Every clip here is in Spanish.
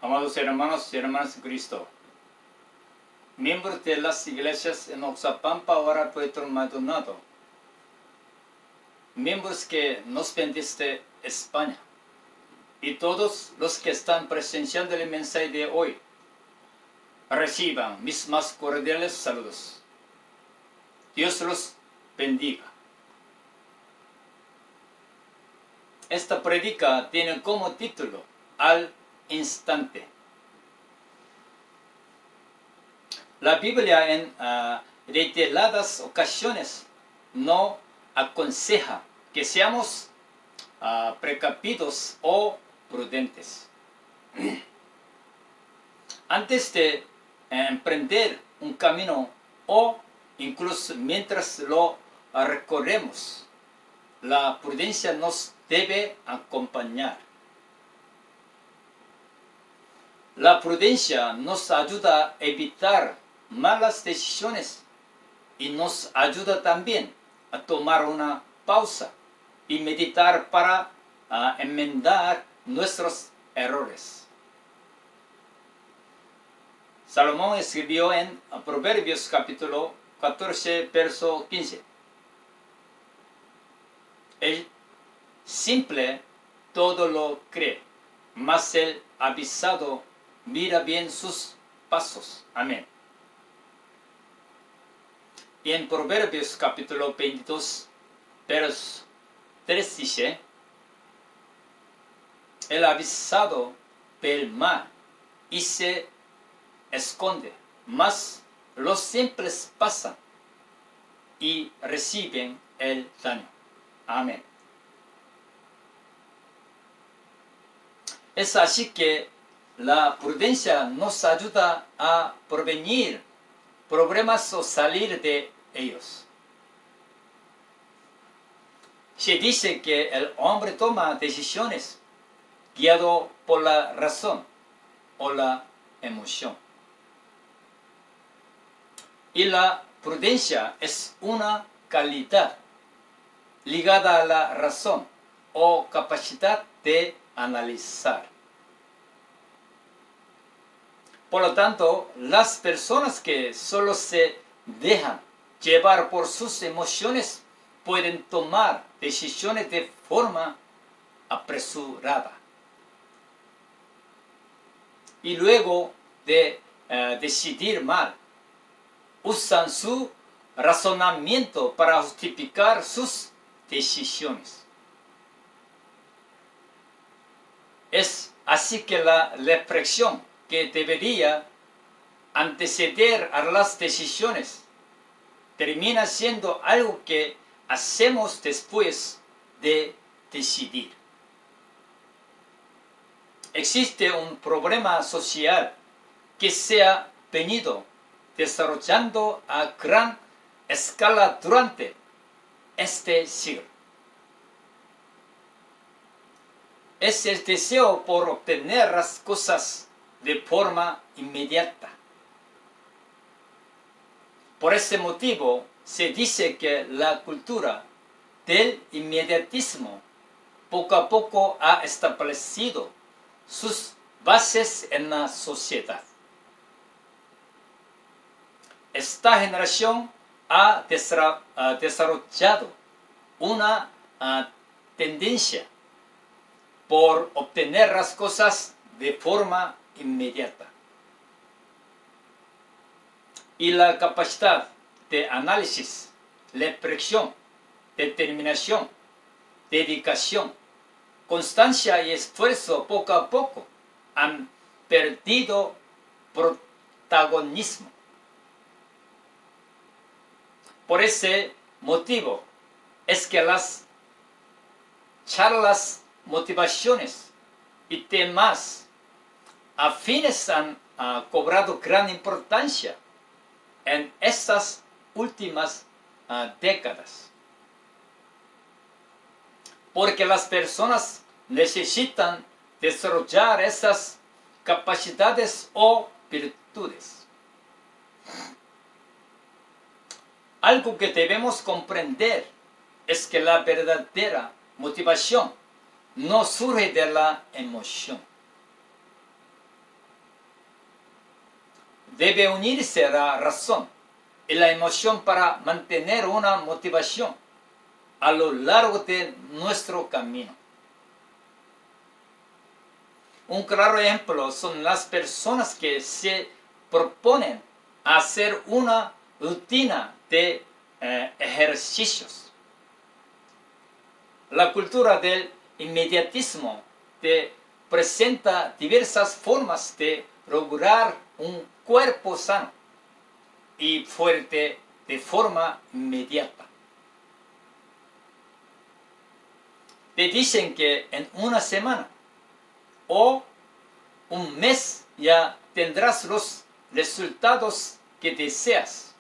Amados hermanos y hermanas de Cristo, miembros de las iglesias en Oxapampa, ahora Puerto Maldonado, miembros que nos ven desde España, y todos los que están presenciando el mensaje de hoy, reciban mis más cordiales saludos. Dios los bendiga. Esta predica tiene como título Al Instante. La Biblia en reiteradas ocasiones no aconseja que seamos precavidos o prudentes. Antes de emprender un camino o incluso mientras lo recorremos, la prudencia nos debe acompañar. La prudencia nos ayuda a evitar malas decisiones y nos ayuda también a tomar una pausa y meditar para enmendar nuestros errores. Salomón escribió en Proverbios capítulo 14, verso 15. El simple todo lo cree, mas el avisado mira bien sus pasos. Amén. Y en Proverbios capítulo 22, verso 3 dice, el avisado ve el mal y se esconde, mas los simples pasan y reciben el daño. Amén. Es así que la prudencia nos ayuda a prevenir problemas o salir de ellos. Se dice que el hombre toma decisiones guiado por la razón o la emoción. Y la prudencia es una calidad ligada a la razón o capacidad de analizar. Por lo tanto, las personas que solo se dejan llevar por sus emociones pueden tomar decisiones de forma apresurada. Y luego de decidir mal, usan su razonamiento para justificar sus decisiones. Es así que la reflexión que debería anteceder a las decisiones termina siendo algo que hacemos después de decidir. Existe un problema social que se ha venido desarrollando a gran escala durante este siglo. Es el deseo por obtener las cosas de forma inmediata. Por ese motivo, se dice que la cultura del inmediatismo poco a poco ha establecido sus bases en la sociedad. Esta generación ha desarrollado una tendencia por obtener las cosas de forma inmediata. Y la capacidad de análisis, reflexión, determinación, dedicación, constancia y esfuerzo poco a poco han perdido protagonismo. Por ese motivo es que las charlas, motivaciones y temas afines han cobrado gran importancia en estas últimas décadas. Porque las personas necesitan desarrollar esas capacidades o virtudes. Algo que debemos comprender es que la verdadera motivación no surge de la emoción. debe unirse a la razón y la emoción para mantener una motivación a lo largo de nuestro camino. Un claro ejemplo son las personas que se proponen hacer una rutina de ejercicios. La cultura del inmediatismo te presenta diversas formas de lograr un cuerpo sano y fuerte de forma inmediata. Te dicen que en una semana o un mes ya tendrás los resultados que deseas.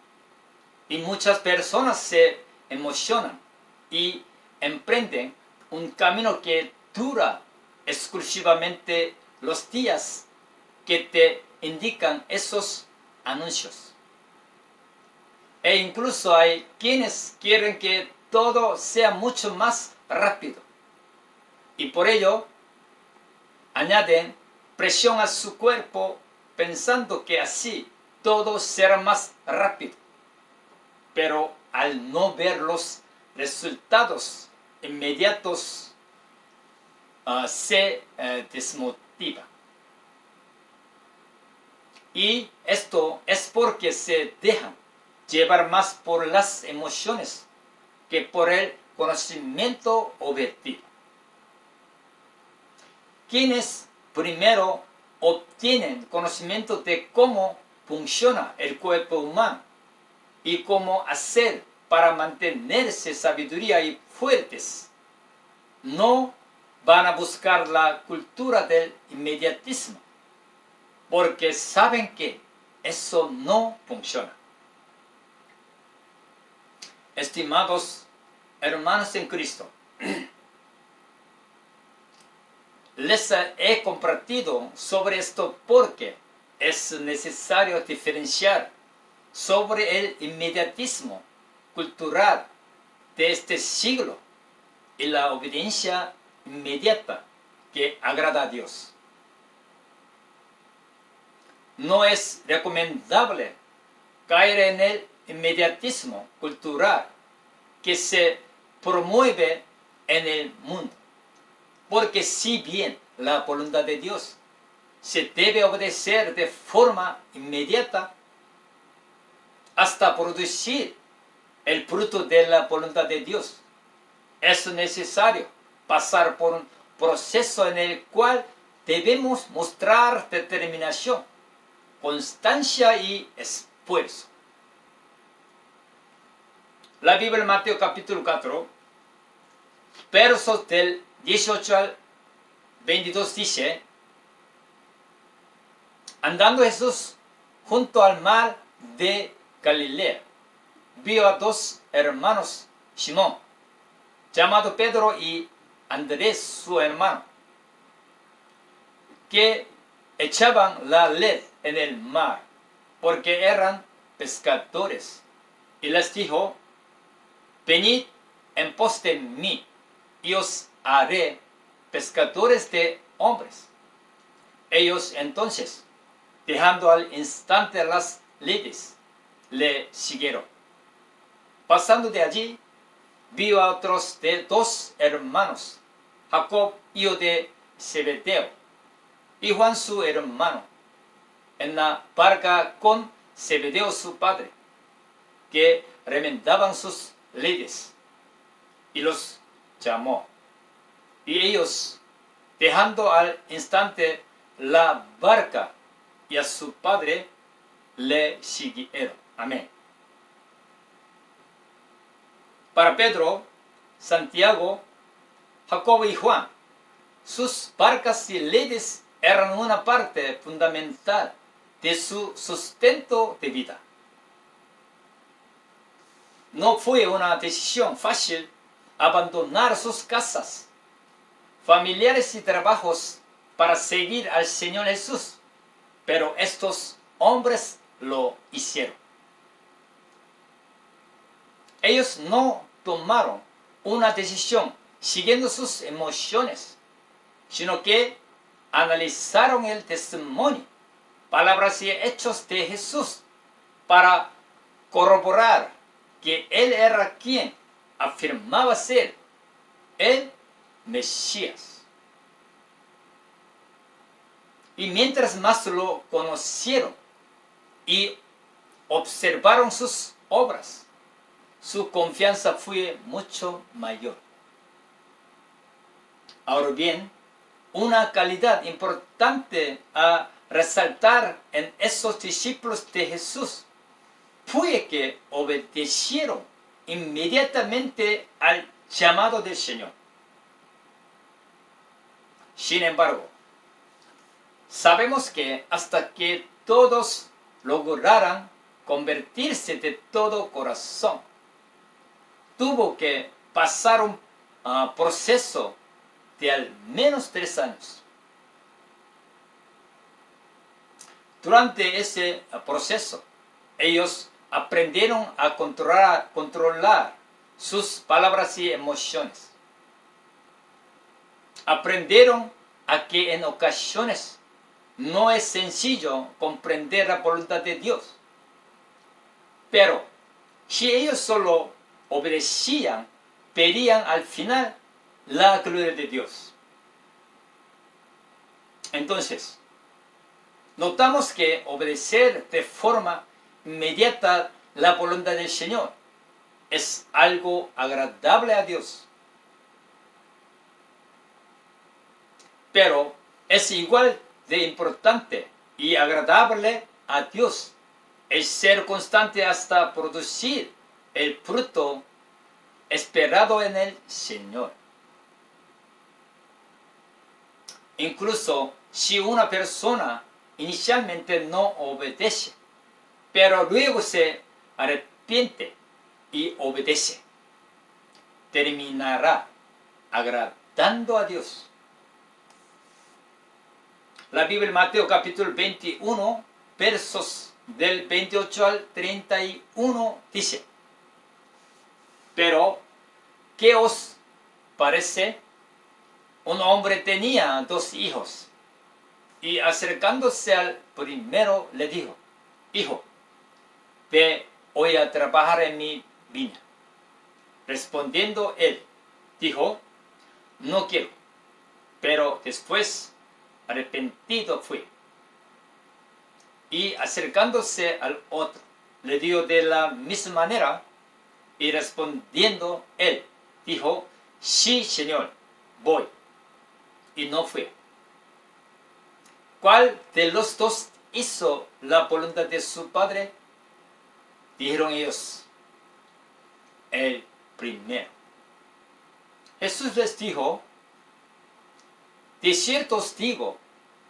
Y muchas personas se emocionan y emprenden un camino que dura exclusivamente los días que te indican esos anuncios. E incluso hay quienes quieren que todo sea mucho más rápido. Y por ello añaden presión a su cuerpo pensando que así todo será más rápido. Pero al no ver los resultados inmediatos, se desmotiva. Y esto es porque se dejan llevar más por las emociones que por el conocimiento objetivo. Quienes primero obtienen conocimiento de cómo funciona el cuerpo humano y cómo hacer para mantenerse sabiduría y fuertes, no van a buscar la cultura del inmediatismo, porque saben que eso no funciona. Estimados hermanos en Cristo, les he compartido sobre esto porque es necesario diferenciar sobre el inmediatismo cultural de este siglo y la obediencia inmediata que agrada a Dios. No es recomendable caer en el inmediatismo cultural que se promueve en el mundo. Porque si bien la voluntad de Dios se debe obedecer de forma inmediata hasta producir el fruto de la voluntad de Dios, es necesario pasar por un proceso en el cual debemos mostrar determinación, constancia y esfuerzo. La Biblia en Mateo capítulo 4, versos del 18 al 22 dice: andando Jesús junto al mar de Galilea, vio a dos hermanos, Simón, llamado Pedro, y Andrés, su hermano, que echaban la red en el mar, porque eran pescadores. Y les dijo: venid en pos de mí, y os haré pescadores de hombres. Ellos entonces, dejando al instante las redes, le siguieron. Pasando de allí, vio a otros dos hermanos, Jacob, hijo de Zebedeo, y Juan su hermano, en la barca con Zebedeo su padre, que remendaban sus redes, y los llamó. Y ellos, dejando al instante la barca y a su padre, le siguieron. Amén. Para Pedro, Santiago, Jacobo y Juan, sus barcas y redes eran una parte fundamental de su sustento de vida. No fue una decisión fácil abandonar sus casas, familiares y trabajos para seguir al Señor Jesús, pero estos hombres lo hicieron. Ellos no tomaron una decisión siguiendo sus emociones, sino que analizaron el testimonio palabras y hechos de Jesús para corroborar que Él era quien afirmaba ser el Mesías. Y mientras más lo conocieron y observaron sus obras, su confianza fue mucho mayor. Ahora bien, una calidad importante a resaltar en esos discípulos de Jesús fue que obedecieron inmediatamente al llamado del Señor. Sin embargo, sabemos que hasta que todos lograran convertirse de todo corazón, tuvo que pasar un proceso de al menos 3 años. Durante ese proceso, ellos aprendieron a controlar sus palabras y emociones. Aprendieron a que en ocasiones no es sencillo comprender la voluntad de Dios. Pero si ellos solo obedecían, verían al final la gloria de Dios. Entonces, notamos que obedecer de forma inmediata la voluntad del Señor es algo agradable a Dios. Pero es igual de importante y agradable a Dios el ser constante hasta producir el fruto esperado en el Señor. Incluso si una persona inicialmente no obedece, pero luego se arrepiente y obedece, terminará agradando a Dios. La Biblia en Mateo capítulo 21, versos del 28 al 31 dice: pero, ¿qué os parece? Un hombre tenía 2 hijos, y acercándose al primero le dijo: hijo, ve hoy a trabajar en mi viña. Respondiendo él, dijo: no quiero. Pero después, arrepentido fue. Y acercándose al otro, le dio de la misma manera, y respondiendo él, dijo: sí, Señor, voy. Y no fue. ¿Cuál de los 2 hizo la voluntad de su padre? Dijeron ellos: el primero. Jesús les dijo: de cierto os digo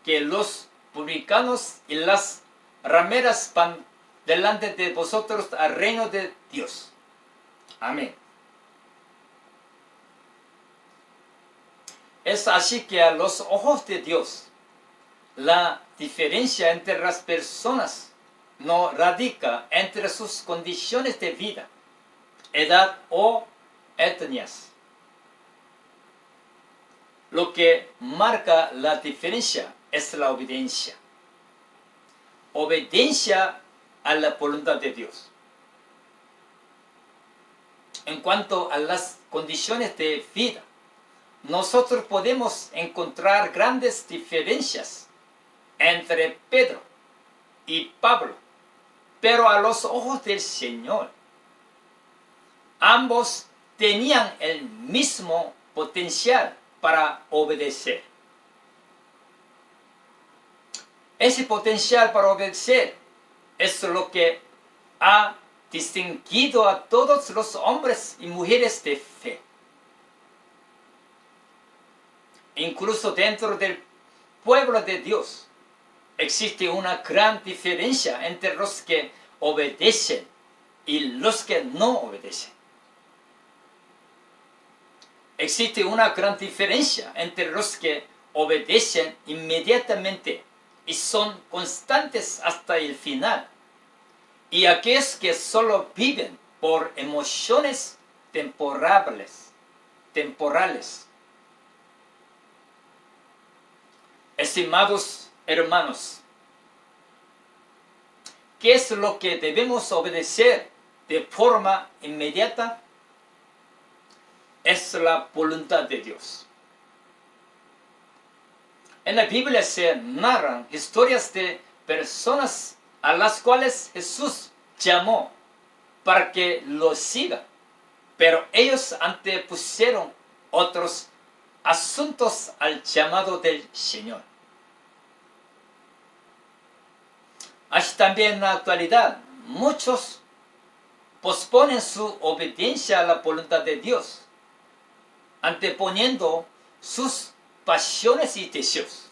que los publicanos y las rameras van delante de vosotros al reino de Dios. Amén. Es así que a los ojos de Dios, la diferencia entre las personas no radica entre sus condiciones de vida, edad o etnias. Lo que marca la diferencia es la obediencia. Obediencia a la voluntad de Dios. En cuanto a las condiciones de vida, nosotros podemos encontrar grandes diferencias entre Pedro y Pablo, pero a los ojos del Señor, ambos tenían el mismo potencial para obedecer. Ese potencial para obedecer es lo que ha distinguido a todos los hombres y mujeres de fe. Incluso dentro del pueblo de Dios existe una gran diferencia entre los que obedecen y los que no obedecen. Existe una gran diferencia entre los que obedecen inmediatamente y son constantes hasta el final, y aquellos que solo viven por emociones temporales. Estimados hermanos, ¿qué es lo que debemos obedecer de forma inmediata? Es la voluntad de Dios. En la Biblia se narran historias de personas a las cuales Jesús llamó para que lo sigan, pero ellos antepusieron otros asuntos al llamado del Señor. Así también en la actualidad, muchos posponen su obediencia a la voluntad de Dios, anteponiendo sus pasiones y deseos.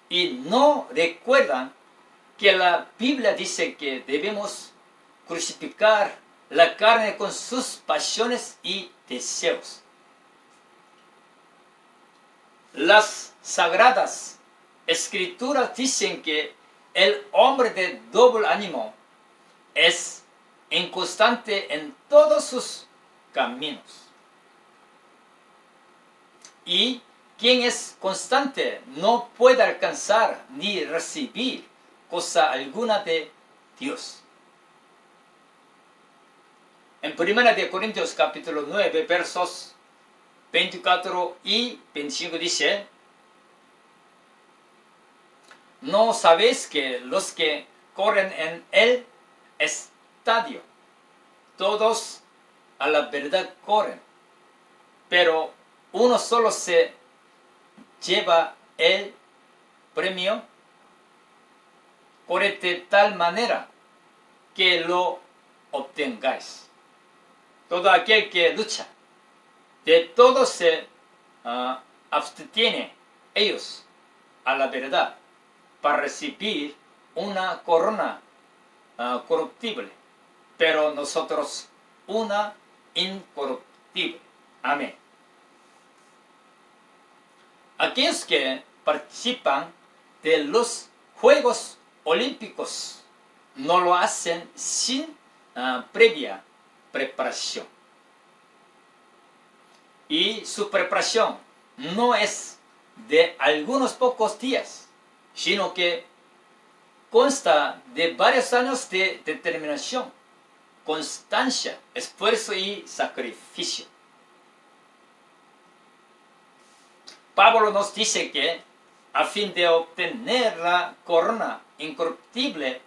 Y no recuerdan que la Biblia dice que debemos crucificar la carne con sus pasiones y deseos. Las sagradas escrituras dicen que el hombre de doble ánimo es inconstante en todos sus caminos. Y quien es constante no puede alcanzar ni recibir cosa alguna de Dios. En 1 de Corintios capítulo 9, versos 24 y 25 dice: ¿no sabéis que los que corren en el estadio, todos a la verdad corren, pero uno solo se lleva el premio? Corred de tal manera que lo obtengáis. Todo aquel que lucha, de todo se abstiene ellos a la verdad, para recibir una corona corruptible, pero nosotros una incorruptible. Amén. Aquellos que participan de los Juegos Olímpicos no lo hacen sin previa preparación. Y su preparación no es de algunos pocos días, sino que consta de varios años de determinación, constancia, esfuerzo y sacrificio. Pablo nos dice que a fin de obtener la corona incorruptible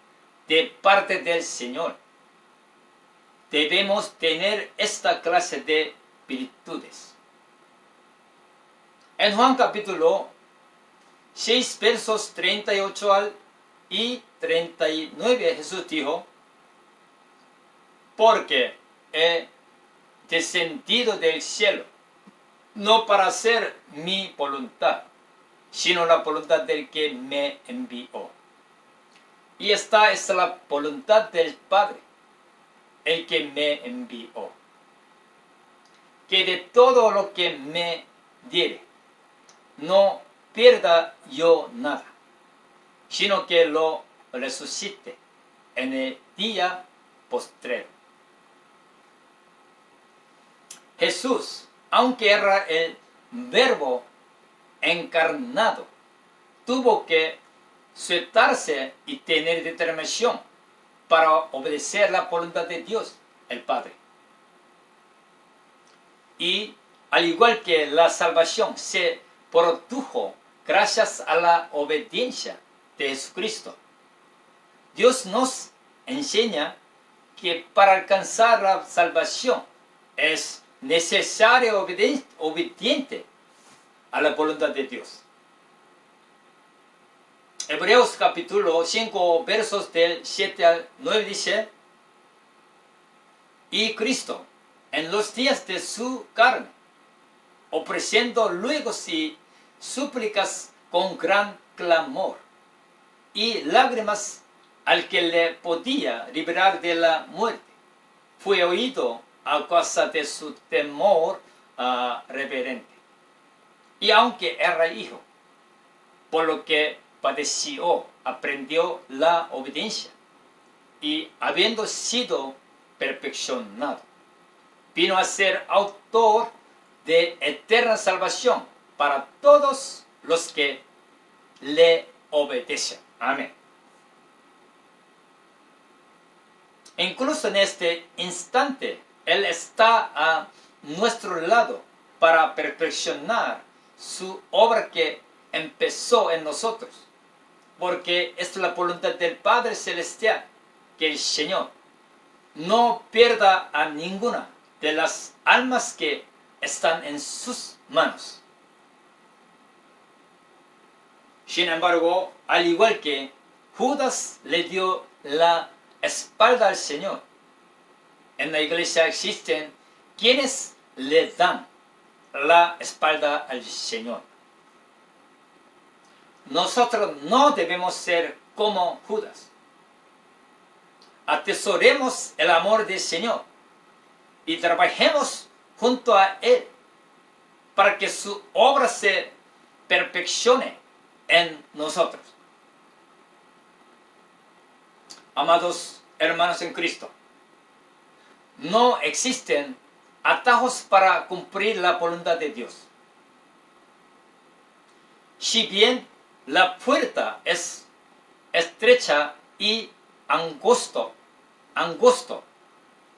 de parte del Señor, debemos tener esta clase de virtudes. En Juan capítulo 6, versos 38 y 39, Jesús dijo: porque he descendido del cielo, no para hacer mi voluntad, sino la voluntad del que me envió. Y esta es la voluntad del Padre, el que me envió, que de todo lo que me diere, no pierda yo nada, sino que lo resucite en el día postrero. Jesús, aunque era el Verbo encarnado, tuvo que sujetarse y tener determinación para obedecer la voluntad de Dios, el Padre. Y al igual que la salvación se produjo gracias a la obediencia de Jesucristo, Dios nos enseña que para alcanzar la salvación es necesario obediente a la voluntad de Dios. Hebreos capítulo 5, versos del 7 al 9 dice: y Cristo, en los días de su carne, ofreciendo luego y súplicas con gran clamor y lágrimas al que le podía librar de la muerte, fue oído a causa de su temor reverente. Y aunque era hijo, por lo que padeció, aprendió la obediencia, y habiendo sido perfeccionado, vino a ser autor de eterna salvación para todos los que le obedecen. Amén. Incluso en este instante, Él está a nuestro lado para perfeccionar su obra que empezó en nosotros. Porque es la voluntad del Padre Celestial que el Señor no pierda a ninguna de las almas que están en sus manos. Sin embargo, al igual que Judas le dio la espalda al Señor, en la iglesia existen quienes le dan la espalda al Señor. Nosotros no debemos ser como Judas. Atesoremos el amor del Señor y trabajemos junto a Él para que su obra se perfeccione en nosotros. Amados hermanos en Cristo, no existen atajos para cumplir la voluntad de Dios. Si bien la puerta es estrecha y angosto,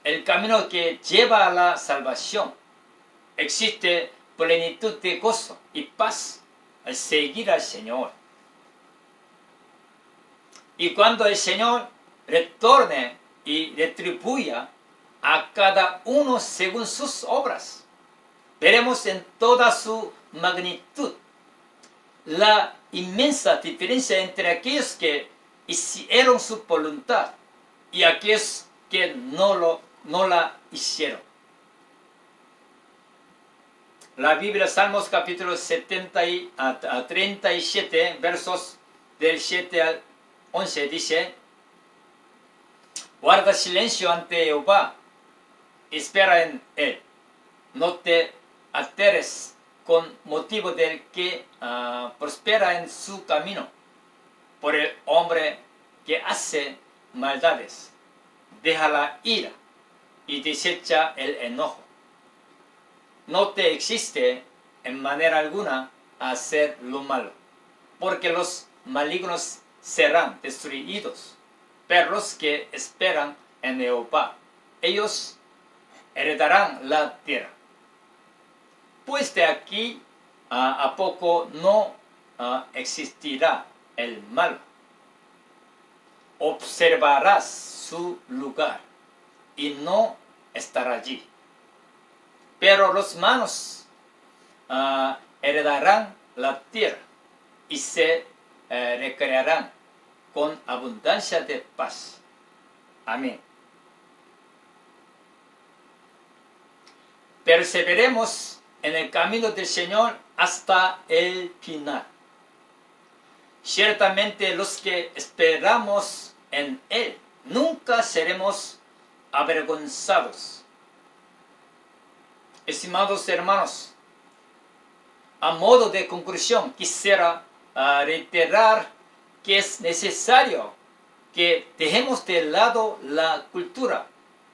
el camino que lleva a la salvación, existe plenitud de gozo y paz al seguir al Señor. Y cuando el Señor retorne y retribuya a cada uno según sus obras, veremos en toda su magnitud la inmensa diferencia entre aquellos que hicieron su voluntad y aquellos que no la hicieron. La Biblia, Salmos capítulo 37, versos del 7 al 11, dice: guarda silencio ante Jehová, espera en Él, no te alteres con motivo del que prospera en su camino, por el hombre que hace maldades. Deja la ira y desecha el enojo. No te existe en manera alguna hacer lo malo, porque los malignos serán destruidos, pero los que esperan en Jehová, ellos heredarán la tierra. Pues de aquí a poco no existirá el mal. Observarás su lugar y no estará allí. Pero los manos heredarán la tierra y se recrearán con abundancia de paz. Amén. Perseveremos en el camino del Señor hasta el final. Ciertamente los que esperamos en Él nunca seremos avergonzados. Estimados hermanos, a modo de conclusión quisiera reiterar que es necesario que dejemos de lado la cultura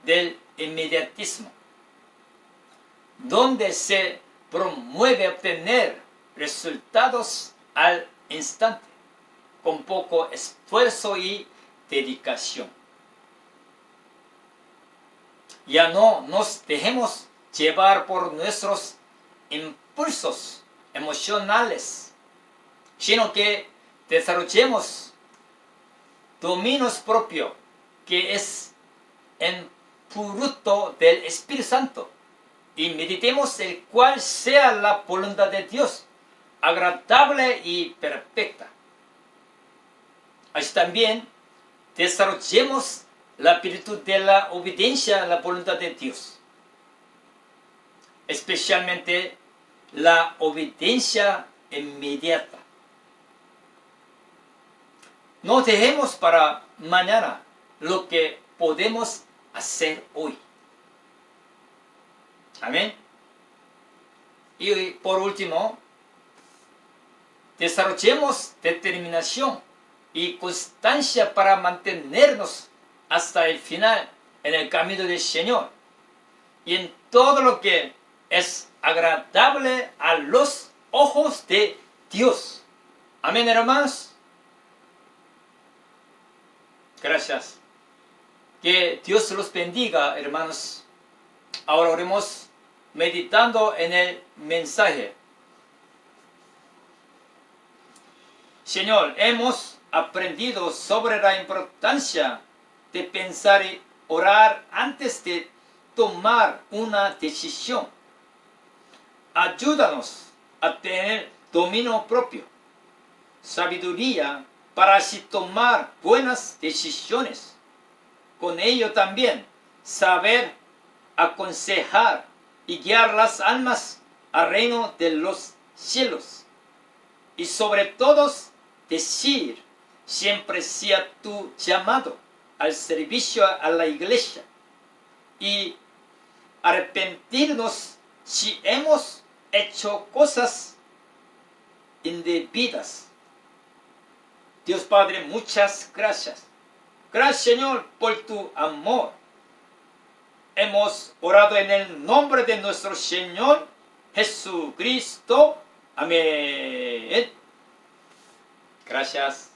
del inmediatismo, donde se promueve obtener resultados al instante, con poco esfuerzo y dedicación. Ya no nos dejemos llevar por nuestros impulsos emocionales, sino que desarrollemos dominios propios, que es en fruto del Espíritu Santo, y meditemos el cual sea la voluntad de Dios, agradable y perfecta. Así también desarrollemos la virtud de la obediencia a la voluntad de Dios, especialmente la obediencia inmediata. No dejemos para mañana lo que podemos hacer hoy. Amén. Y por último, desarrollemos determinación y constancia para mantenernos hasta el final en el camino del Señor y en todo lo que es agradable a los ojos de Dios. Amén, hermanos. Gracias. Que Dios los bendiga, hermanos. Ahora oremos meditando en el mensaje. Señor, hemos aprendido sobre la importancia de pensar y orar antes de tomar una decisión. Ayúdanos a tener dominio propio, sabiduría para así tomar buenas decisiones. Con ello también saber aconsejar y guiar las almas al reino de los cielos. Y sobre todo decir siempre sea tu llamado al servicio a la iglesia y arrepentirnos si hemos hecho cosas indebidas. Dios Padre, muchas gracias. Gracias, Señor, por tu amor. Hemos orado en el nombre de nuestro Señor Jesucristo. Amén. Gracias.